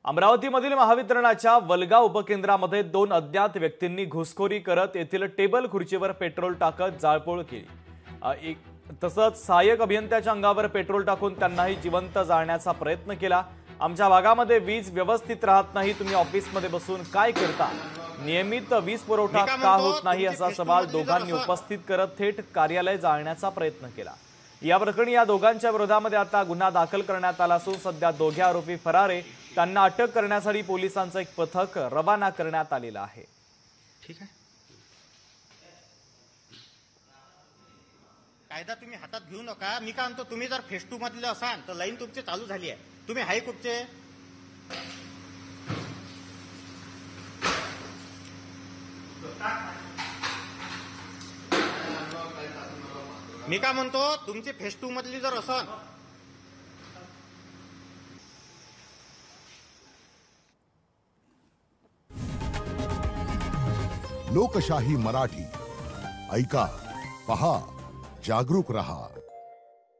अमरावतीमधील महावितरणाच्या वलगा उपकेंद्रामध्ये दोन अज्ञात व्यक्तींनी घुसखोरी करत येथील टेबल खुर्चीवर पेट्रोल टाकत जाळपोळ केली। तसंच सहाय्यक अभियंत्याच्या अंगावर पेट्रोल टाकून त्यांनाही जिवंत जाळण्याचा प्रयत्न केला। आमच्या भागामध्ये वीज व्यवस्थित राहत नाही, तुम्ही ऑफिसमध्ये बसून काय करता? नियमित वीज पुरवठा का होत नाही असा सवाल दोघांनी उपस्थित करत थेट कार्यालय जाळण्याचा प्रयत्न केला। या प्रकरणी या दोघांच्या विरोधामध्ये आता गुन्हा दाखल करण्यात आला असून सध्या दोघे आरोपी फरार आहेत। त्यांना अटक करण्यासाठी पोलिसांचं एक पथक रवाना करण्यात आलेलं आहे। ठीक आहे, कायदा तुम्ही हातात घेऊ नका। मी काय म्हणतो, तुम्ही जर फेस 2 मधले असाल तर लाईन तुमची चालू झाली आहे। तुम्ही हाय कुठचे? मी काय म्हणतो, तुमची फेस 2 मधली जर असाल लोकशाही मराठी ऐका, पहा, जागरूक रहा।